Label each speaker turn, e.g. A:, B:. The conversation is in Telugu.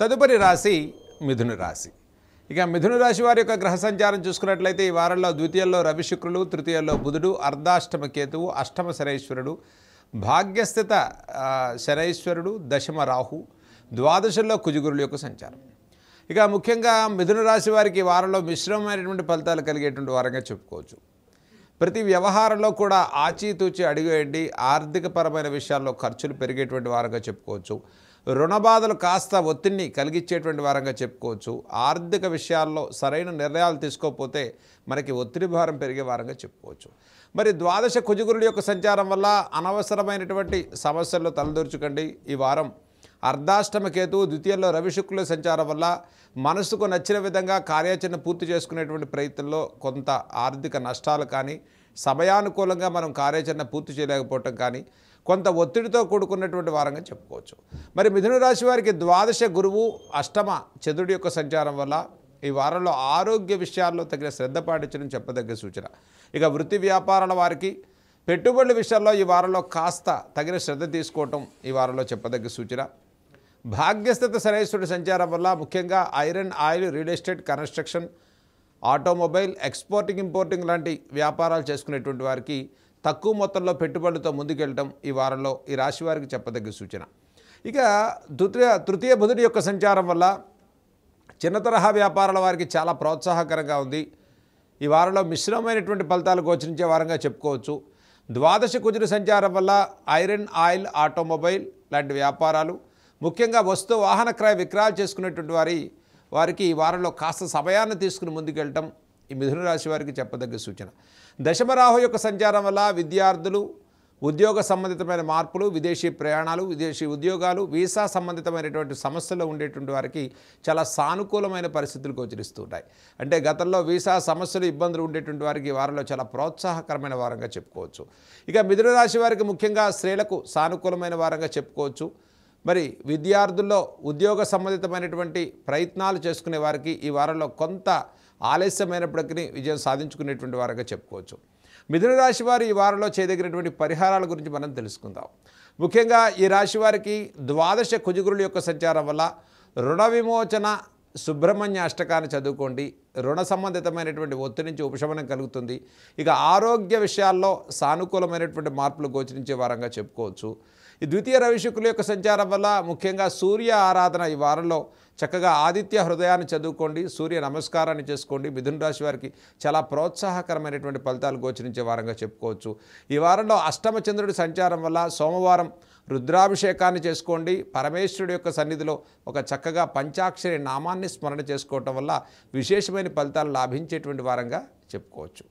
A: తదుపరి రాశి మిథున రాశి. ఇక మిథున రాశి వారి యొక్క గ్రహ సంచారం చూసుకున్నట్లయితే ఈ వారంలో ద్వితీయంలో రవి శుక్రులు, తృతీయంలో బుధుడు, అర్ధాష్టమ కేతువు, అష్టమ శనైశ్వరుడు, భాగ్యస్థిత శనైశ్వరుడు, దశమ రాహు, ద్వాదశంలో కుజగురుల యొక్క సంచారం. ఇక ముఖ్యంగా మిథున రాశి వారికి ఈ వారంలో మిశ్రమమైనటువంటి ఫలితాలు కలిగేటువంటి వారంగా చెప్పుకోవచ్చు. ప్రతి వ్యవహారంలో కూడా ఆచితూచి అడిగేయండి. ఆర్థికపరమైన విషయాల్లో ఖర్చులు పెరిగేటువంటి వారంగా చెప్పుకోవచ్చు. రుణ బాధలు కాస్త ఒత్తిడిని కలిగించేటువంటి వారంగా చెప్పుకోవచ్చు. ఆర్థిక విషయాల్లో సరైన నిర్ణయాలు తీసుకోకపోతే మనకి ఒత్తిడి భారం పెరిగే వారంగా చెప్పుకోవచ్చు. మరి ద్వాదశ కుజగురుల యొక్క సంచారం వల్ల అనవసరమైనటువంటి సమస్యల్లో తలదూర్చుకండి. ఈ వారం అర్ధాష్టమ కేతువు, ద్వితీయంలో రవి శుక్రుల సంచారం వల్ల మనసుకు నచ్చిన విధంగా కార్యాచరణ పూర్తి చేసుకునేటువంటి ప్రయత్నంలో కొంత ఆర్థిక నష్టాలు కానీ, సమయానుకూలంగా మనం కార్యాచరణ పూర్తి చేయలేకపోవటం కానీ, కొంత ఒత్తిడితో కూడుకున్నటువంటి వారంగా చెప్పుకోవచ్చు. మరి మిథున రాశి వారికి ద్వాదశ గురువు, అష్టమ చంద్రుడి యొక్క సంచారం వల్ల ఈ వారంలో ఆరోగ్య విషయాల్లో తగిన శ్రద్ధ పాటించడం చెప్పదగ్గ సూచన. ఇక వృత్తి వ్యాపారాల వారికి పెట్టుబడుల విషయాల్లో ఈ వారంలో కాస్త తగిన శ్రద్ధ తీసుకోవటం ఈ వారంలో చెప్పదగ్గ సూచన. భాగ్యస్థిత శనైశ్వరుడి సంచారం వల్ల ముఖ్యంగా iron, oil, real estate, construction, automobile, exporting, importing లాంటి వ్యాపారాలు చేసుకునేటువంటి వారికి తక్కువ మొత్తంలో పెట్టుబడులతో ముందుకెళ్ళటం ఈ వారంలో ఈ రాశి వారికి చెప్పదగ్గ సూచన. ఇక తృతీయ బుధుడి యొక్క సంచారం వల్ల చిన్న తరహా వ్యాపారాల వారికి చాలా ప్రోత్సాహకరంగా ఉంది. ఈ వారంలో మిశ్రమమైనటువంటి ఫలితాలు గోచరించే వారంగా చెప్పుకోవచ్చు. ద్వాదశ కుజుడి సంచారం వల్ల ఐరన్, ఆయిల్, ఆటోమొబైల్ లాంటి వ్యాపారాలు, ముఖ్యంగా వస్తు వాహన క్రయ విక్రయాలు చేసుకునేటువంటి వారికి ఈ వారంలో కాస్త సమయాన్ని తీసుకుని ముందుకెళ్ళటం ఈ మిథున రాశి వారికి చెప్పదగ్గ సూచన. దశమరాహు యొక్క సంచారం వల్ల విద్యార్థులు, ఉద్యోగ సంబంధితమైన మార్పులు, విదేశీ ప్రయాణాలు, విదేశీ ఉద్యోగాలు, వీసా సంబంధితమైనటువంటి సమస్యలు ఉండేటువంటి వారికి చాలా సానుకూలమైన పరిస్థితులు గోచరిస్తూ ఉంటాయి. అంటే గతంలో వీసా సమస్యలు, ఇబ్బందులు ఉండేటువంటి వారికి ఈ వారంలో చాలా ప్రోత్సాహకరమైన వారంగా చెప్పుకోవచ్చు. ఇక మిథున రాశి వారికి ముఖ్యంగా స్త్రీలకు సానుకూలమైన వారంగా చెప్పుకోవచ్చు. మరి విద్యార్థుల్లో ఉద్యోగ సంబంధితమైనటువంటి ప్రయత్నాలు చేసుకునే వారికి ఈ వారంలో కొంత ఆలస్యమైనప్పటికీ విజయం సాధించుకునేటువంటి వారంగా చెప్పుకోవచ్చు. మిథున రాశి వారు ఈ వారంలో చేయదగినటువంటి పరిహారాల గురించి మనం తెలుసుకుందాం. ముఖ్యంగా ఈ రాశి వారికి ద్వాదశ కుజగురుల యొక్క సంచారం వల్ల రుణ విమోచన సుబ్రహ్మణ్య అష్టకాన్ని చదువుకోండి. రుణ సంబంధితమైనటువంటి ఒత్తిడి నుంచి ఉపశమనం కలుగుతుంది. ఇక ఆరోగ్య విషయాల్లో సానుకూలమైనటువంటి మార్పులు గోచరించే వారంగా చెప్పుకోవచ్చు. ఈ ద్వితీయ రవి శుక్రుల యొక్క సంచారం వల్ల ముఖ్యంగా సూర్య ఆరాధన ఈ వారంలో చక్కగా ఆదిత్య హృదయాన్ని చదువుకోండి, సూర్య నమస్కారాన్ని చేసుకోండి. మిథున రాశి వారికి చాలా ప్రోత్సాహకరమైనటువంటి ఫలితాలు గోచరించే వారంగా చెప్పుకోవచ్చు. ఈ వారంలో అష్టమ చంద్రుడి సంచారం వల్ల సోమవారం రుద్రాభిషేకాన్ని చేసుకోండి. పరమేశ్వరుడి యొక్క సన్నిధిలో ఒక చక్కగా పంచాక్షరి నామాన్ని స్మరణ చేసుకోవటం వల్ల విశేషమైన ఫలితాలు లాభించేటువంటి వారంగా చెప్పుకోవచ్చు.